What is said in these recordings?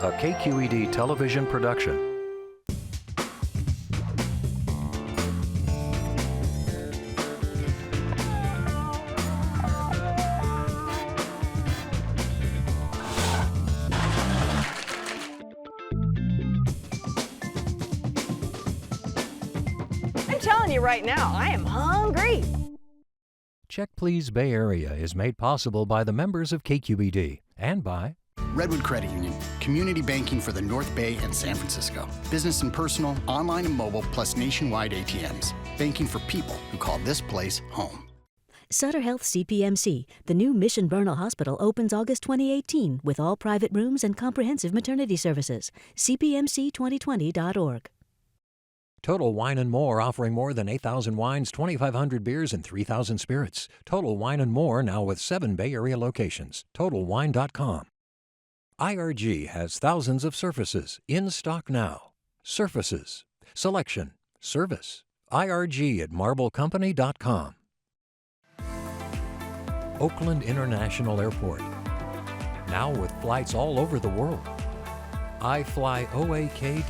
a KQED television production. I'm telling you right now, I am hungry. Check Please Bay Area is made possible by the members of KQED and by Redwood Credit Union, community banking for the North Bay and San Francisco. Business and personal, online and mobile, plus nationwide ATMs. Banking for people who call this place home. Sutter Health CPMC, the new Mission Bernal Hospital, opens August 2018 with all private rooms and comprehensive maternity services. cpmc2020.org. Total Wine & More, offering more than 8,000 wines, 2,500 beers, and 3,000 spirits. Total Wine & More, now with 7 Bay Area locations. TotalWine.com. IRG has thousands of surfaces in stock now. Surfaces, selection, service. IRG at MarbleCompany.com. Oakland International Airport, now with flights all over the world. iFlyOAK.com.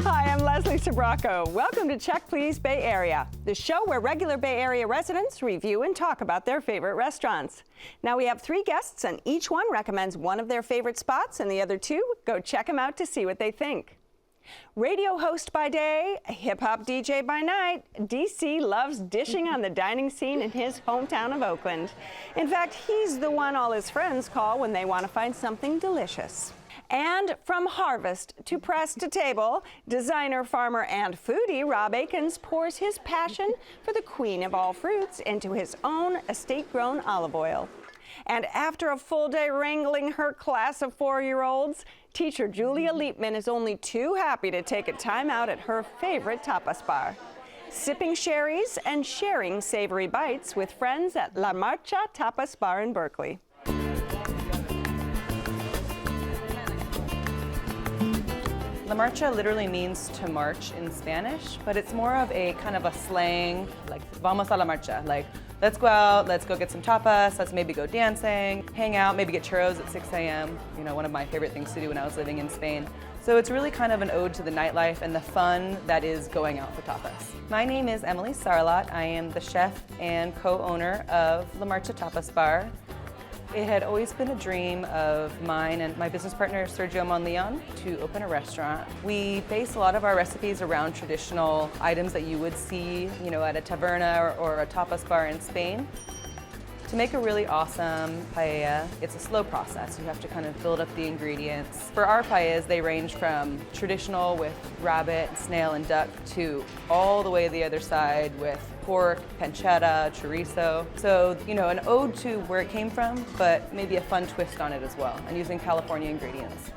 Hi, I'm Leslie Sabraco. Welcome to Check Please Bay Area, the show where regular Bay Area residents review and talk about their favorite restaurants. Now we have 3 guests, and each one recommends one of their favorite spots, and the other 2 go check them out to see what they think. Radio host by day, hip-hop DJ by night, DC loves dishing on the dining scene in his hometown of Oakland. In fact, he's the one all his friends call when they want to find something delicious. And from harvest to press to table, designer, farmer, and foodie Rob Akins pours his passion for the queen of all fruits into his own estate-grown olive oil. And after a full day wrangling her class of 4-year-olds, teacher Julia Liepman is only too happy to take a time out at her favorite tapas bar, sipping sherries and sharing savory bites with friends at La Marcha Tapas Bar in Berkeley. La Marcha literally means to march in Spanish, but it's more of a kind of a slang, like vamos a la marcha, like let's go out, let's go get some tapas, let's maybe go dancing, hang out, maybe get churros at 6 a.m. You know, one of my favorite things to do when I was living in Spain. So it's really kind of an ode to the nightlife and the fun that is going out for tapas. My name is Emily Sarlat. I am the chef and co-owner of La Marcha Tapas Bar. It had always been a dream of mine and my business partner, Sergio Monleon, to open a restaurant. We base a lot of our recipes around traditional items that you would see, you know, at a taberna or a tapas bar in Spain. To make a really awesome paella, it's a slow process. You have to kind of build up the ingredients. For our paellas, they range from traditional with rabbit, snail, and duck to all the way the other side with pork, pancetta, chorizo. So, you know, an ode to where it came from, but maybe a fun twist on it as well, and using California ingredients.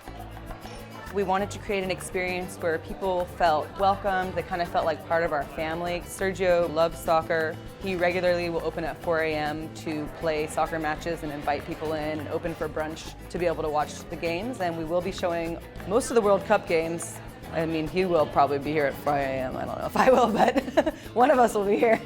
We wanted to create an experience where people felt welcomed, they kind of felt like part of our family. Sergio loves soccer. He regularly will open at 4 a.m. to play soccer matches and invite people in and open for brunch to be able to watch the games. And we will be showing most of the World Cup games. I mean, he will probably be here at 5 a.m. I don't know if I will, but one of us will be here.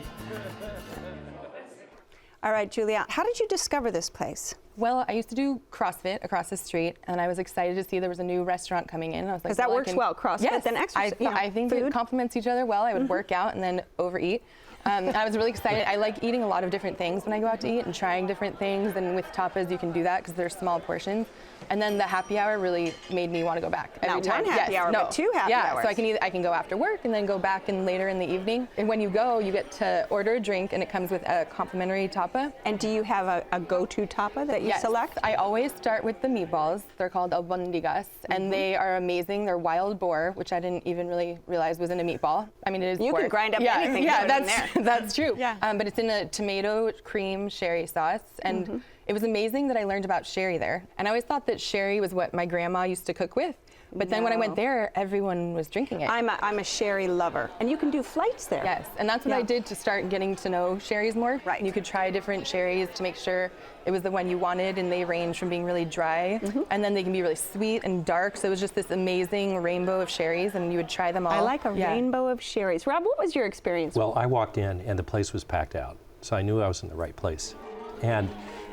All right, Julia, how did you discover this place? Well, I used to do CrossFit across the street, and I was excited to see there was a new restaurant coming in. I was like, because that works well, CrossFit yes, and exercise. I think food. It complements each other well. I would work out and then overeat. I was really excited. I like eating a lot of different things when I go out to eat and trying different things. And with tapas, you can do that because they're small portions. And then the happy hour really made me want to go back every time. Not one happy hour, but 2 happy hours. So I can go after work and then go back and later in the evening. And when you go, you get to order a drink, and it comes with a complimentary tapa. And do you have a go-to tapa that you select? I always start with the meatballs. They're called albondigas, and they are amazing. They're wild boar, which I didn't even really realize was in a meatball. I mean, it is You pork. can grind up anything. Yeah, in there. that's true. Yeah. But it's in a tomato cream sherry sauce, and it was amazing that I learned about sherry there. And I always thought that sherry was what my grandma used to cook with. But then when I went there, everyone was drinking it. I'm a sherry lover, and you can do flights there. Yes, and that's what I did to start getting to know sherries more. Right. You could try different sherries to make sure it was the one you wanted, and they range from being really dry, and then they can be really sweet and dark. So it was just this amazing rainbow of sherries, and you would try them all. I like a rainbow of sherries. Rob, what was your experience? Well, I walked in and the place was packed out, so I knew I was in the right place. And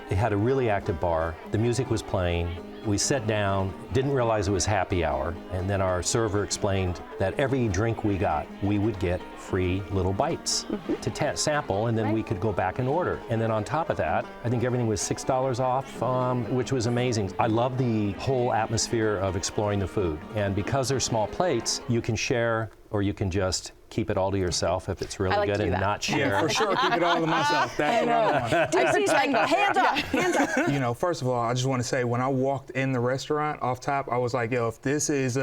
they had a really active bar. The music was playing. We sat down, didn't realize it was happy hour, and then our server explained that every drink we got, we would get free little bites to sample, and then we could go back and order. And then on top of that, I think everything was $6 off, which was amazing. I love the whole atmosphere of exploring the food. And because they're small plates, you can share or you can just keep it all to yourself if it's really good and not share. Yeah, for sure, keep it all to myself. That's what I want. DC's like, hands up, hands up. You know, first of all, I just want to say, when I walked in the restaurant off top, I was like, yo, if this is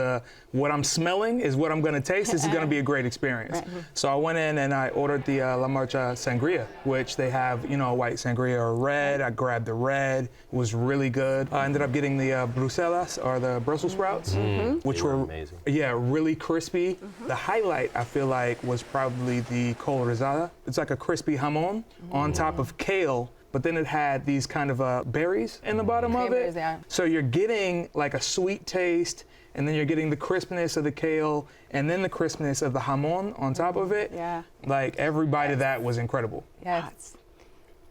what I'm smelling is what I'm going to taste, this is going to be a great experience. So I went in and I ordered the La Marcha Sangria, which they have, you know, white sangria or red. I grabbed the red. It was really good. I ended up getting the Bruselas, or the Brussels sprouts, which were amazing. Yeah, really crispy. The highlight, I feel like, was probably the col rizada. It's like a crispy jamon on top of kale, but then it had these kind of berries in the bottom of it. Yeah. So you're getting like a sweet taste, and then you're getting the crispness of the kale, and then the crispness of the jamon on top of it. Yeah. Like, every bite of that was incredible. Yes.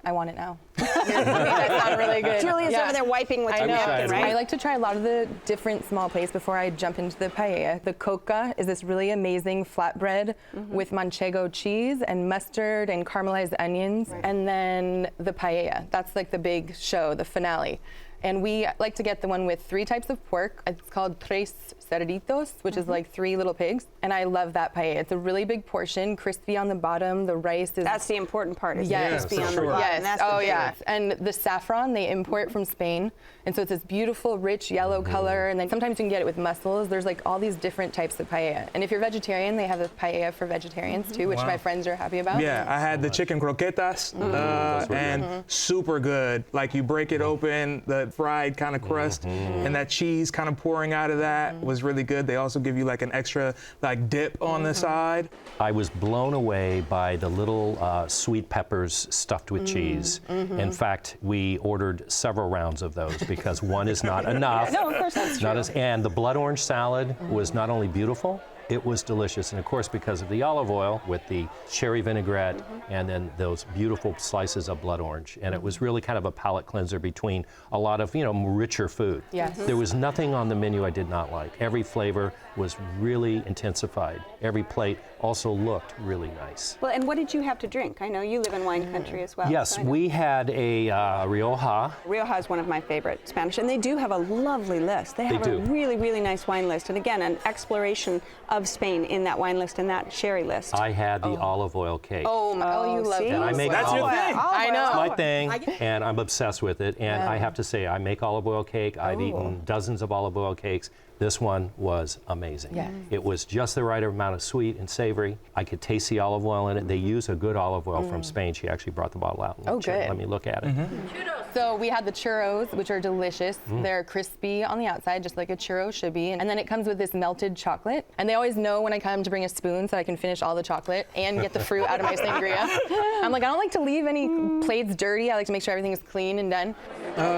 I want it now. That sounded really good. Julia's over there wiping with your napkin, right? I like to try a lot of the different small plates before I jump into the paella. The coca is this really amazing flatbread with manchego cheese and mustard and caramelized onions. And then the paella, that's like the big show, the finale. And we like to get the one with 3 types of pork. It's called tres cerditos, which is like 3 little pigs. And I love that paella. It's a really big portion, crispy on the bottom. The rice is... That's the important part, is Yes, crispy on the sure. bottom. Yes. That's Oh, the yeah. truth. And the saffron, they import from Spain. And so it's this beautiful, rich yellow color. And then sometimes you can get it with mussels. There's like all these different types of paella. And if you're vegetarian, they have a paella for vegetarians too, which my friends are happy about. Yeah, I had the chicken croquetas, and super good. Like, you break it open, the fried kind of crust, and that cheese kind of pouring out of that was really good. They also give you like an extra like dip on the side. I was blown away by the little sweet peppers stuffed with cheese. In fact, we ordered several rounds of those because one is not enough. No, of course that's true. And the blood orange salad was not only beautiful, it was delicious. And of course, because of the olive oil with the cherry vinaigrette and then those beautiful slices of blood orange. And it was really kind of a palate cleanser between a lot of, you know, richer food. Yes. There was nothing on the menu I did not like. Every flavor was really intensified. Every plate also looked really nice. Well, and what did you have to drink? I know you live in wine country as well. Yes, so I know. we had a Rioja. Rioja is one of my favorite Spanish, and they do have a lovely list. They have They a do. really, really nice wine list, and again, an exploration of Spain in that wine list and that sherry list. I had the olive oil cake. Oh, you love see? that. And I make That's your olive thing. I know. my thing, and I'm obsessed with it. And I have to say, I make olive oil cake. I've eaten dozens of olive oil cakes. This one was amazing. Yeah. It was just the right amount of sweet and savory. I could taste the olive oil in it. They use a good olive oil from Spain. She actually brought the bottle out. And good. Let me look at it. So we had the churros, which are delicious. They're crispy on the outside, just like a churro should be. And then it comes with this melted chocolate. And they always know when I come to bring a spoon so I can finish all the chocolate and get the fruit out of my sangria. I'm like, I don't like to leave any plates dirty. I like to make sure everything is clean and done.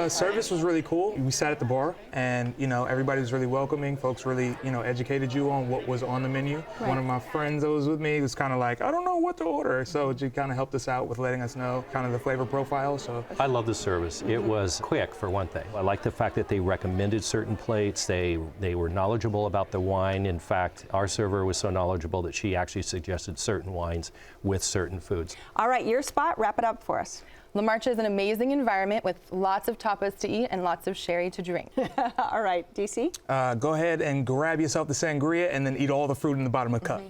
Service was really cool. We sat at the bar, and you know, everybody was really welcoming. Folks really, you know, educated you on what was on the menu. One of my friends that was with me was kind of like, I don't know what to order, so she kind of helped us out with letting us know kind of the flavor profile. So I love the service. It was quick, for one thing. I like the fact that they recommended certain plates. They were knowledgeable about the wine. In fact, our server was so knowledgeable that she actually suggested certain wines with certain foods. All right, your spot, wrap it up for us. La Marcha is an amazing environment with lots of tapas to eat and lots of sherry to drink. All right, DC go ahead and grab yourself the sangria and then eat all the fruit in the bottom of the cup.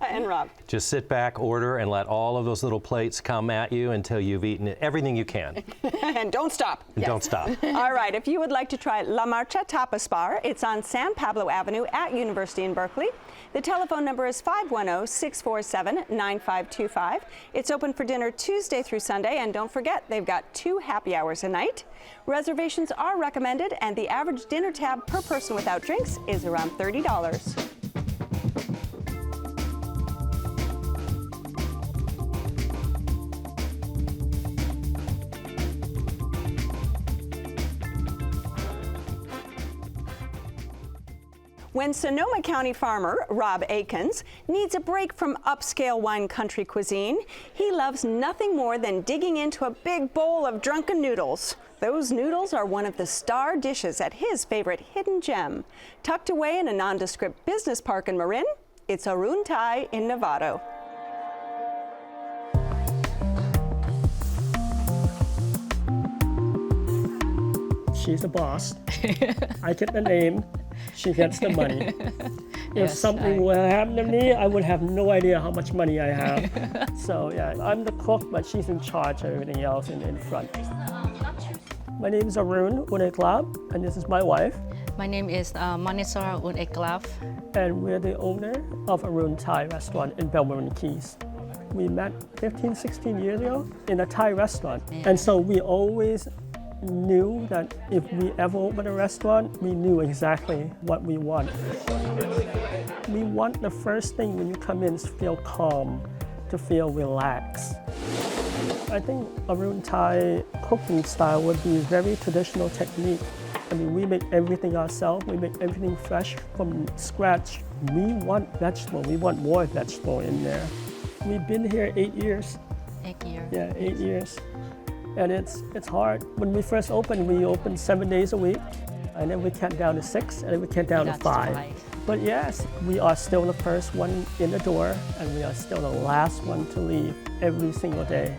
and Rob. Just sit back, order, and let all of those little plates come at you until you've eaten everything you can. And don't stop. And don't stop. All right, if you would like to try La Marcha Tapas Bar, it's on San Pablo Avenue at University in Berkeley. The telephone number is 510-647-9525. It's open for dinner Tuesday through Sunday, and don't forget, they've got 2 happy hours a night. Reservations are recommended, and the average dinner tab per person without drinks is around $30. When Sonoma County farmer Rob Akins needs a break from upscale wine country cuisine, he loves nothing more than digging into a big bowl of drunken noodles. Those noodles are one of the star dishes at his favorite hidden gem. Tucked away in a nondescript business park in Marin, it's Arun Thai in Novato. She's the boss. I get the name, she gets the money. If something will happen to me, I would have no idea how much money I have. So yeah, I'm the cook, but she's in charge of everything else in front. My name is Arun Thai, and this is my wife. My name is Manisara Uneklav. And we're the owner of Arun Thai restaurant in Berkeley, Keys. We met 15, 16 years ago in a Thai restaurant. Yeah. And so we always knew that if we ever open a restaurant, we knew exactly what we want. We want the first thing when you come in is feel calm, to feel relaxed. I think Arun Thai cooking style would be very traditional technique. I mean, we make everything ourselves. We make everything fresh from scratch. We want vegetable. We want more vegetable in there. We've been here 8 years. 8 years. Yeah, 8 years. And it's hard. When we first opened, we opened 7 days a week. And then we cut down to 6, and then we cut down to 5. Right. But yes, we are still the first one in the door, and we are still the last one to leave every single day.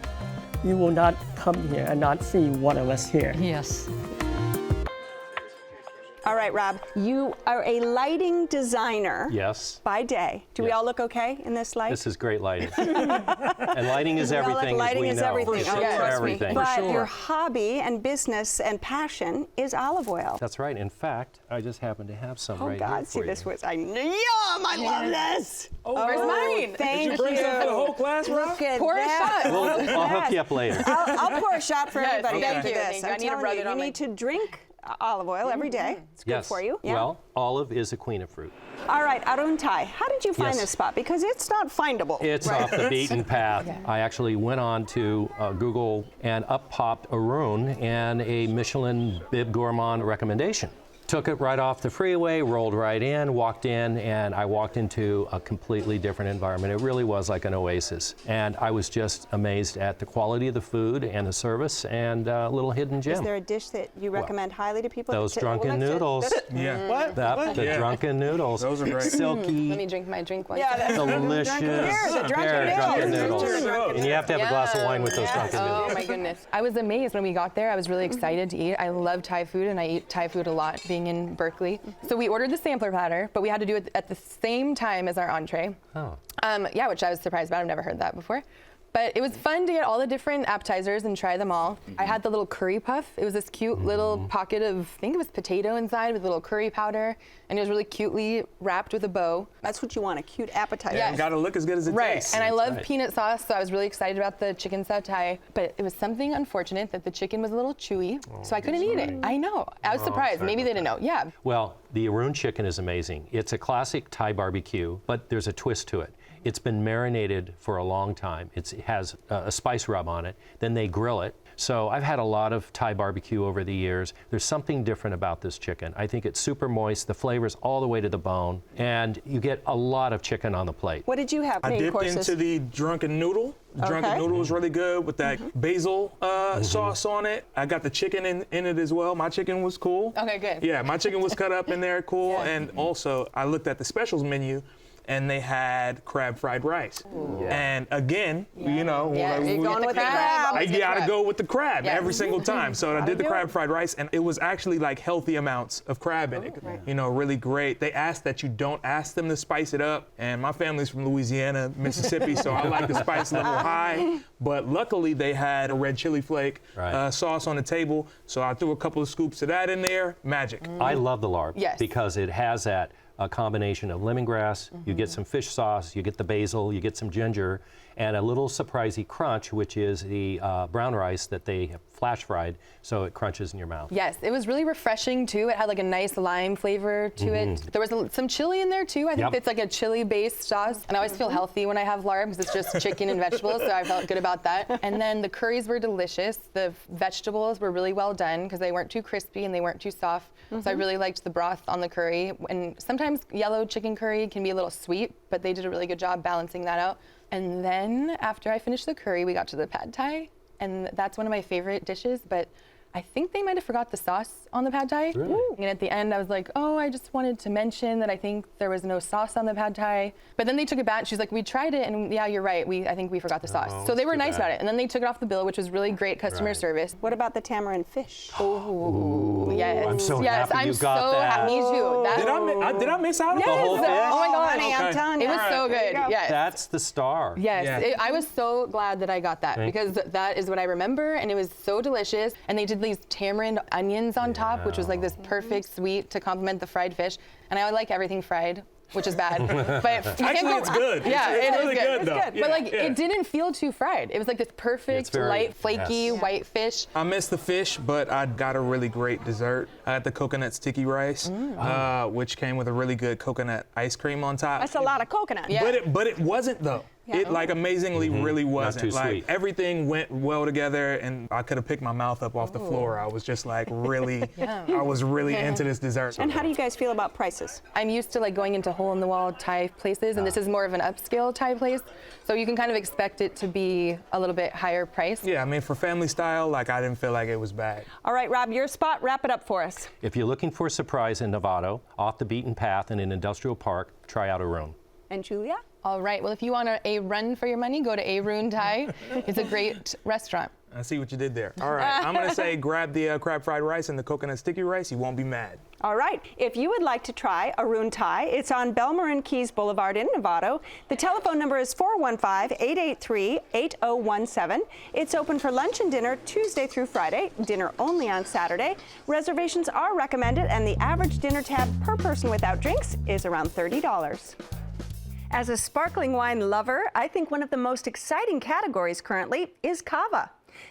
You will not come here and not see one of us here. Yes. All right, Rob, you are a lighting designer. Yes. By day. Do we Yes. all look okay in this light? This is great lighting. And lighting is everything, as we know. Everything. It's Oh, trust me. everything. But For sure. your hobby and business and passion is olive oil. That's right. In fact, I just happen to have some Oh right God, here see for this you. was, yum, I love this. Oh, where's mine? Thank Did you bring some for the whole class, Rob? Look at Pour a that. shot. Look at I'll hook that. you up later. I'll pour a shot for Yes, everybody thank after you, this. thank you. I'm I need to telling rub you, it on you my- need to drink olive oil every day. It's good Yes. for you. Yeah. Well, olive is a queen of fruit. All right, Arun Thai, how did you find Yes. this spot? Because it's not findable. It's off the beaten path. I actually went on to Google, and up popped Arun and a Michelin Bib Gourmand recommendation. Took it right off the freeway, rolled right in, walked in, and I walked into a completely different environment. It really was like an oasis. And I was just amazed at the quality of the food and the service and a little hidden gem. Is there a dish that you recommend highly to people? Those drunken noodles. Yeah. What? The Yeah. drunken noodles. Those are great. Let Silky, me drink my drink one. Yeah, that's delicious. the drunken noodles. And you have to have a glass of wine with those drunken noodles. Oh my goodness. I was amazed when we got there. I was really excited to eat. I love Thai food, and I eat Thai food a lot being in Berkeley. So we ordered the sampler platter, but we had to do it at the same time as our entree. Oh. Yeah, which I was surprised about. I've never heard that before. But it was fun to get all the different appetizers and try them all. I had the little curry puff. It was this cute little pocket of, I think it was potato inside with a little curry powder, and it was really cutely wrapped with a bow. That's what you want, a cute appetizer. Yes. Got to look as good as it Right, tastes. and I love right. peanut sauce, so I was really excited about the chicken satay. But it was something unfortunate that the chicken was a little chewy, so I couldn't eat it. I know. I was surprised. Maybe they didn't know. Yeah. Well, the Arun chicken is amazing. It's a classic Thai barbecue, but there's a twist to it. It's been marinated for a long time. It has a spice rub on it. Then they grill it. So I've had a lot of Thai barbecue over the years. There's something different about this chicken. I think it's super moist. The flavor's all the way to the bone, and you get a lot of chicken on the plate. What did you have? I Main dipped courses? into the drunken noodle. The drunken Okay. noodle was really good with that basil sauce on it. I got the chicken in it as well. My chicken was cool. Okay, good. Yeah, my chicken was cut up in there, cool. And also, I looked at the specials menu, and they had crab fried rice. And again, you know, Yeah, when you're we- going with the crab. I Always get gotta crab. go with the crab Yeah. every single time. So I did the do crab it. fried rice, and it was actually like healthy amounts of crab in it. You know, really great. They asked that you don't ask them to spice it up, and my family's from Louisiana, Mississippi, so I like the spice level high. But luckily, they had a red chili flake Right. sauce on the table, so I threw a couple of scoops of that in there. Magic. I love the larb Yes. because it has that a combination of lemongrass, you get some fish sauce, you get the basil, you get some ginger, and a little surprisey crunch, which is the brown rice that they have flash fried, so it crunches in your mouth. Yes, it was really refreshing too. It had like a nice lime flavor to it. There was some chili in there too. I think it's like a chili-based sauce. And I always feel healthy when I have larb because it's just chicken and vegetables, so I felt good about that. And then the curries were delicious. The vegetables were really well done because they weren't too crispy and they weren't too soft. So I really liked the broth on the curry. And sometimes yellow chicken curry can be a little sweet, but they did a really good job balancing that out. And then after I finished the curry, we got to the pad thai. And that's one of my favorite dishes, but I think they might have forgot the sauce on the pad thai. Really? And at the end, I was like, oh, I just wanted to mention that I think there was no sauce on the pad thai. But then they took it back. She's like, we tried it, and yeah, you're right. I think we forgot the sauce. So they were nice about it. And then they took it off the bill, which was really great customer service. What about the tamarind fish? Oh, yes. I'm so yes, happy you got so that. happy. Me too. Did I miss out on Yes. the whole fish? Oh my God. Honey, I'm telling you. It was so good. Yes. That's the star. Yes, Yeah. I was so glad that I got that because that is what I remember, and it was so delicious. And they did these tamarind onions on top, which was like this perfect sweet to complement the fried fish. And I like everything fried, which is bad. But Actually, it's good. Yeah, it's it really is good. good though. It's good. But like, it didn't feel too fried. It was like this perfect, very- light, flaky, white fish. I missed the fish, but I got a really great dessert. I had the coconut sticky rice, which came with a really good coconut ice cream on top. That's a lot of coconut. Yeah. But it wasn't though. It like amazingly really wasn't. too Like sweet. everything went well together, and I could have picked my mouth up off the floor. I was just like really, I was really into this dessert. And how do you guys feel about prices? I'm used to like going into hole-in-the-wall Thai places, and this is more of an upscale Thai place. So you can kind of expect it to be a little bit higher price. Yeah, I mean for family style, like I didn't feel like it was bad. All right, Rob, your spot. Wrap it up for us. If you're looking for a surprise in Novato, off the beaten path in an industrial park, try out Arun. And Julia? All right, well, if you want a run for your money, go to Arun Thai. It's a great restaurant. I see what you did there. All right, I'm gonna say grab the crab fried rice and the coconut sticky rice. You won't be mad. All right. If you would like to try Arun Thai, it's on Belmarin Keys Boulevard in Novato. The telephone number is 415-883-8017. It's open for lunch and dinner Tuesday through Friday, dinner only on Saturday. Reservations are recommended, and the average dinner tab per person without drinks is around $30. As a sparkling wine lover, I think one of the most exciting categories currently is Cava.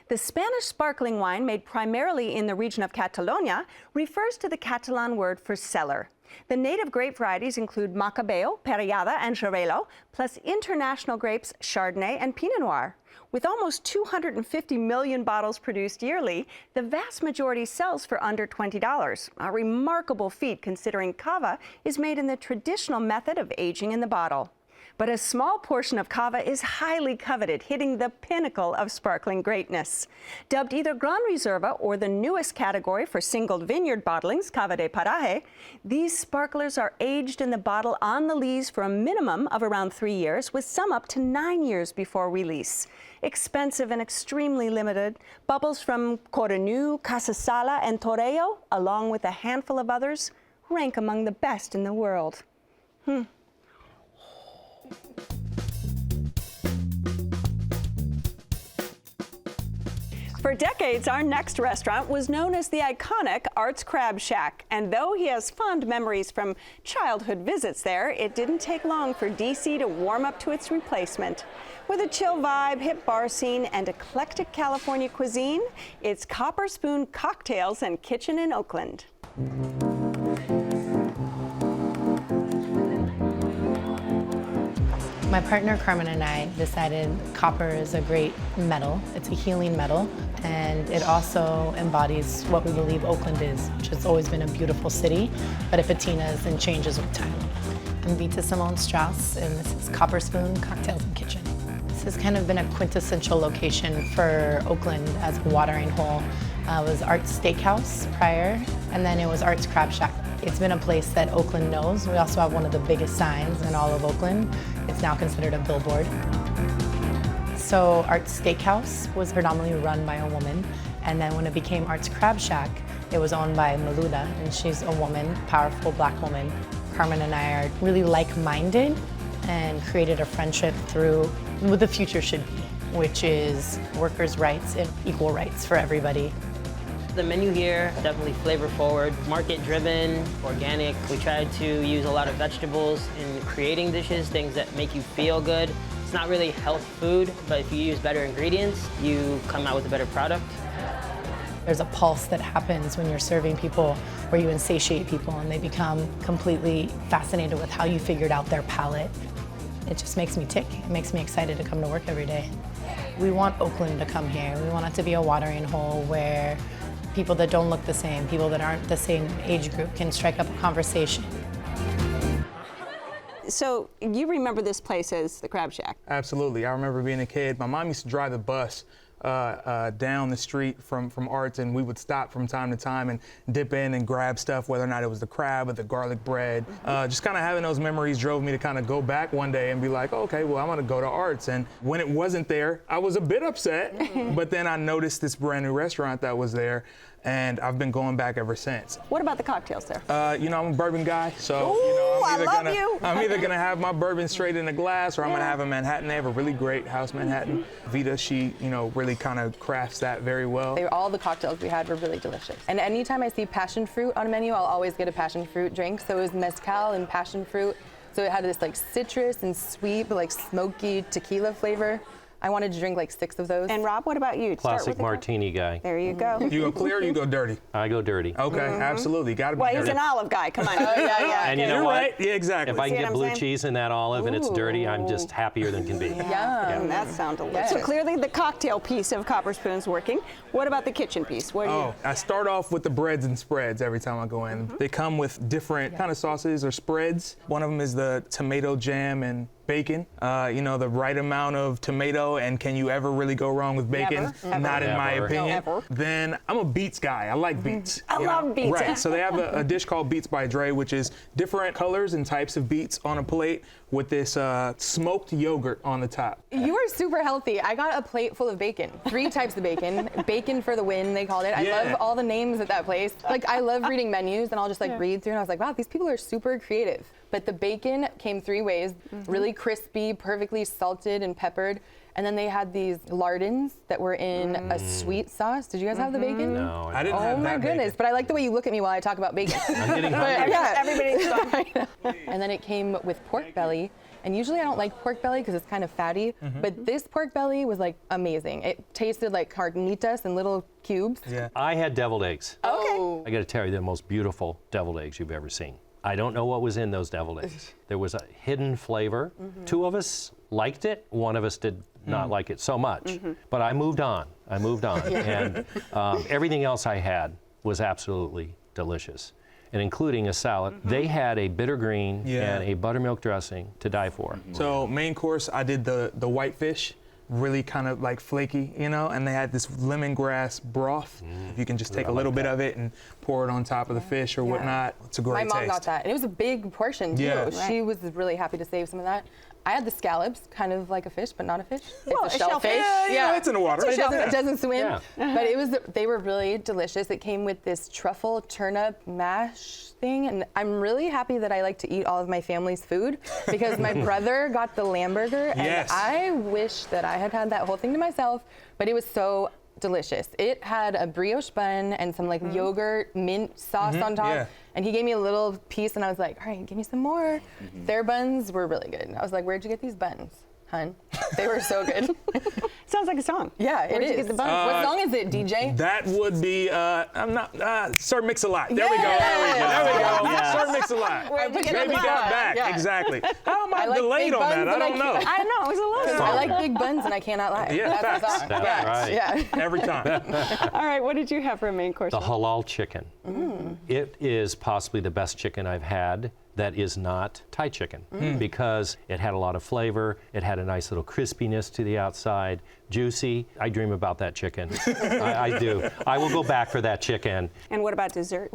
The Spanish sparkling wine made primarily in the region of Catalonia refers to the Catalan word for cellar. The native grape varieties include Macabeo, Perellada, and Xarel·lo, plus international grapes Chardonnay and Pinot Noir. With almost 250 million bottles produced yearly, the vast majority sells for under $20, a remarkable feat considering Cava is made in the traditional method of aging in the bottle. But a small portion of Cava is highly coveted, hitting the pinnacle of sparkling greatness. Dubbed either Gran Reserva or the newest category for single vineyard bottlings, Cava de Paraje, these sparklers are aged in the bottle on the lees for a minimum of around 3 years, with some up to 9 years before release. Expensive and extremely limited, bubbles from Coronu, Casasala, and Torrello, along with a handful of others, rank among the best in the world. For decades, our next restaurant was known as the iconic Art's Crab Shack. And though he has fond memories from childhood visits there, it didn't take long for DC to warm up to its replacement. With a chill vibe, hip bar scene, and eclectic California cuisine, it's Copper Spoon Cocktails and Kitchen in Oakland. My partner Carmen and I decided copper is a great metal. It's a healing metal, and it also embodies what we believe Oakland is, which has always been a beautiful city, but it patinas and changes with time. I'm Vita Simone Strauss, and this is Copper Spoon Cocktails and Kitchen. This has kind of been a quintessential location for Oakland as a watering hole. It was Art's Steakhouse prior, and then it was Art's Crab Shack. It's been a place that Oakland knows. We also have one of the biggest signs in all of Oakland. It's now considered a billboard. So Art's Steakhouse was predominantly run by a woman, and then when it became Art's Crab Shack, it was owned by Maluda, and she's a woman, powerful black woman. Carmen and I are really like-minded and created a friendship through what the future should be, which is workers' rights and equal rights for everybody. The menu here, definitely flavor forward, market driven, organic. We try to use a lot of vegetables in creating dishes, things that make you feel good. It's not really health food, but if you use better ingredients, you come out with a better product. There's a pulse that happens when you're serving people where you insatiate people and they become completely fascinated with how you figured out their palate. It just makes me tick. It makes me excited to come to work every day. We want Oakland to come here. We want it to be a watering hole where people that don't look the same, people that aren't the same age group can strike up a conversation. So you remember this place as the Crab Shack? Absolutely. I remember being a kid. My mom used to drive the bus down the street from Arts, and we would stop from time to time and dip in and grab stuff, whether or not it was the crab or the garlic bread. Just kind of having those memories drove me to kind of go back one day and be like, oh, okay, well, I'm gonna go to Arts. And when it wasn't there, I was a bit upset, but then I noticed this brand new restaurant that was there, and I've been going back ever since. What about the cocktails there? You know, I'm a bourbon guy, so Ooh, I'm either gonna have my bourbon straight in a glass, or I'm gonna have a Manhattan. They have a really great house Manhattan. Vita, she, you know, really kind of crafts that very well. All the cocktails we had were really delicious. And anytime I see passion fruit on a menu, I'll always get a passion fruit drink. So it was mezcal and passion fruit. So it had this like citrus and sweet, but like smoky tequila flavor. I wanted to drink like 6 of those. And Rob, what about you? Classic martini guy. There you go. You go clear or you go dirty? I go dirty. Okay, absolutely. Got to be Well, dirty. he's an olive guy. Come on. yeah. And you know You're what? right. Yeah, exactly. If I can See what get I'm blue saying? cheese in that olive and it's dirty, I'm just happier than can be. Yeah. That sounds delicious. So clearly the cocktail piece of Copper Spoon's working. What about the kitchen piece? What do you... I start off with the breads and spreads every time I go in. They come with different kind of sauces or spreads. One of them is the tomato jam and bacon. You know, the right amount of tomato, and can you ever really go wrong with bacon? Never. Not in my Never. opinion. No, ever. Then I'm a beets guy. I like beets. I love beets. Right. So they have a dish called Beets by Dre, which is different colors and types of beets on a plate with this smoked yogurt on the top. You are super healthy. I got a plate full of bacon. 3 types of bacon. Bacon for the win, they called it. I love all the names at that place. Like, I love reading menus, and I'll just like read through, and I was like, wow, these people are super creative. But the bacon came 3 ways, really crispy, perfectly salted and peppered. And then they had these lardons that were in a sweet sauce. Did you guys have the bacon? No, I didn't have Oh my that goodness, bacon. but I like the way you look at me while I talk about bacon. I'm getting hungry. Yeah. Everybody's And then it came with pork belly. And usually I don't like pork belly because it's kind of fatty, but this pork belly was like amazing. It tasted like carnitas in little cubes. Yeah. I had deviled eggs. Okay. I got to tell you, they're the most beautiful deviled eggs you've ever seen. I don't know what was in those deviled eggs. There was a hidden flavor. 2 of us liked it. 1 of us did not like it so much. But I moved on. And everything else I had was absolutely delicious, and including a salad. They had a bitter green and a buttermilk dressing to die for. So main course, I did the whitefish, really kind of like flaky, you know, and they had this lemongrass broth. You can just take a little bit of it and pour it on top of the fish or whatnot. It's a great My mom taste. got that, and it was a big portion too. Yeah. She was really happy to save some of that. I had the scallops, kind of like a fish, but not a fish. Well, it's a a shellfish. shellfish. Yeah, it's in the water. But it doesn't swim. Yeah. But they were really delicious. It came with this truffle turnip mash thing, and I'm really happy that I like to eat all of my family's food because my brother got the lamb burger, and Yes. I wish that I had had that whole thing to myself, but it was so delicious. It had a brioche bun and some like yogurt mint sauce on top. yeah. And he gave me a little piece, and I was like, all right, give me some more. Their buns were really good. And I was like, where'd you get these buns, hun? They were so good. Sounds like a song. Yeah, Where'd it you is. get the buns? What song is it, DJ? That would be, I'm not, Sir Mix-a-Lot. There we go. Sir Mix-a-Lot. Where'd you get Baby the got buns? back. Yeah. Exactly. How am I, I like delayed big on that? buns I and I don't know. I know, it was a love I song. like big buns, and I cannot lie. Yeah, That's the facts. song. That's yeah. right. Yeah. Every time. All right, what did you have for a main course? The halal chicken. It is possibly the best chicken I've had that is not Thai chicken because it had a lot of flavor. It had a nice little crispiness to the outside, juicy. I dream about that chicken. I do. I will go back for that chicken. And what about dessert?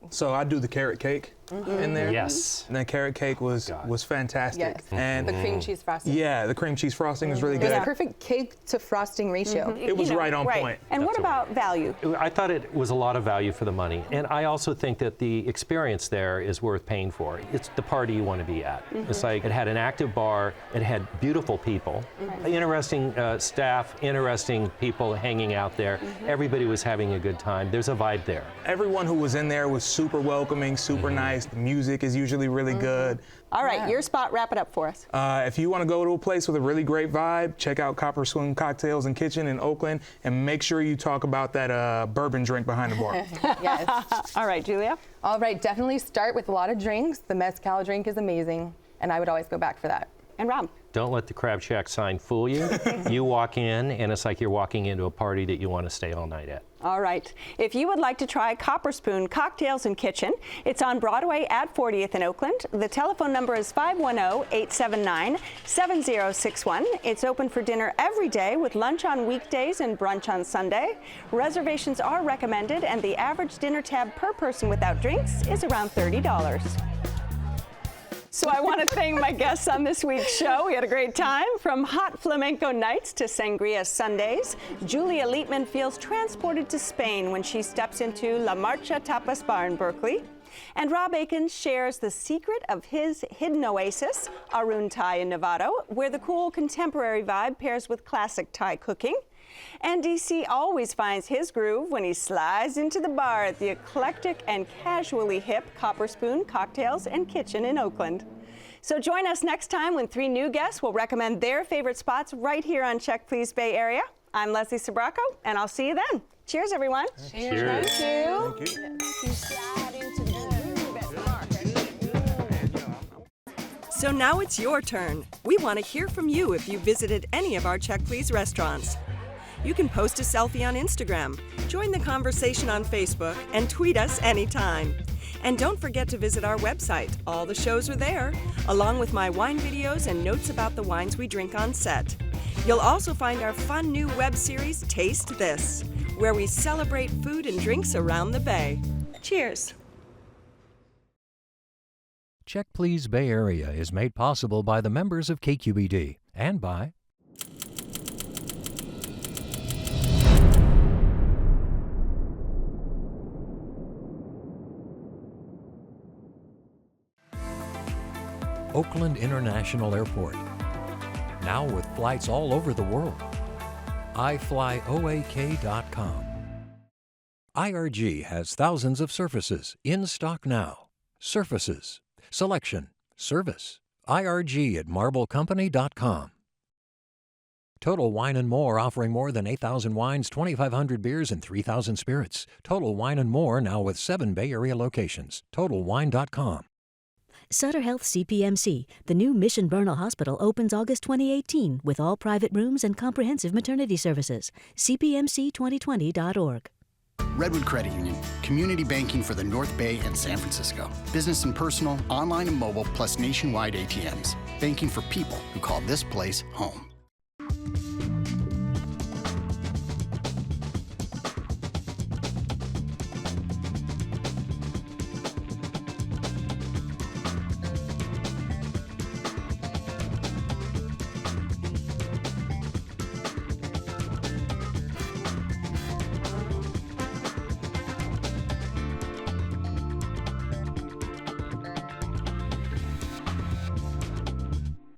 So I do the carrot cake in there. Yes. And the carrot cake was fantastic. Yes. And The cream cheese frosting. yeah, the cream cheese frosting was really It was good. a perfect cake to frosting ratio. It was right on point. And what about value? I thought it was a lot of value for the money. And I also think that the experience there is worth paying for. it's the party you want to be at. It's like it had an active bar, it had beautiful people, interesting staff, interesting people hanging out there. Everybody was having a good time. There's a vibe there. Everyone who was in there was super welcoming, super nice. The music is usually really good. All right, your spot, wrap it up for us. If you want to go to a place with a really great vibe, check out Copper Spoon Cocktails and Kitchen in Oakland, and make sure you talk about that bourbon drink behind the bar. Yes. All right, Julia? All right, definitely start with a lot of drinks. The mezcal drink is amazing, and I would always go back for that. And Rob? Don't let the Crab Shack sign fool you. You walk in, and it's like you're walking into a party that you want to stay all night at. All right. If you would like to try Copper Spoon Cocktails and Kitchen, it's on Broadway at 40th in Oakland. The telephone number is 510-879-7061. It's open for dinner every day with lunch on weekdays and brunch on Sunday. Reservations are recommended, and the average dinner tab per person without drinks is around $30. So I want to thank my guests on this week's show. We had a great time. From hot flamenco nights to sangria Sundays, Julia Lietman feels transported to Spain when she steps into La Marcha Tapas Bar in Berkeley. And Rob Akins shares the secret of his hidden oasis, Arun Thai in Novato, where the cool contemporary vibe pairs with classic Thai cooking. And DC always finds his groove when he slides into the bar at the eclectic and casually hip Copper Spoon Cocktails and Kitchen in Oakland. So join us next time when 3 new guests will recommend their favorite spots right here on Check Please Bay Area. I'm Leslie Sabraco, and I'll see you then. Cheers, everyone. Cheers. Thank you. Thank you. You slide into the groove at the market. So now it's your turn. We want to hear from you if you visited any of our Check Please restaurants. You can post a selfie on Instagram, join the conversation on Facebook, and tweet us anytime. And don't forget to visit our website. All the shows are there, along with my wine videos and notes about the wines we drink on set. You'll also find our fun new web series, Taste This, where we celebrate food and drinks around the Bay. Cheers. Check Please Bay Area is made possible by the members of KQED and by Oakland International Airport, now with flights all over the world. iFlyOAK.com. IRG has thousands of surfaces in stock now. Surfaces, selection, service. IRG at MarbleCompany.com. Total Wine & More, offering more than 8,000 wines, 2,500 beers, and 3,000 spirits. Total Wine & More, now with 7 Bay Area locations. TotalWine.com. Sutter Health CPMC, the new Mission Bernal Hospital, opens August 2018 with all private rooms and comprehensive maternity services. CPMC2020.org. Redwood Credit Union, community banking for the North Bay and San Francisco. Business and personal, online and mobile, plus nationwide ATMs. Banking for people who call this place home.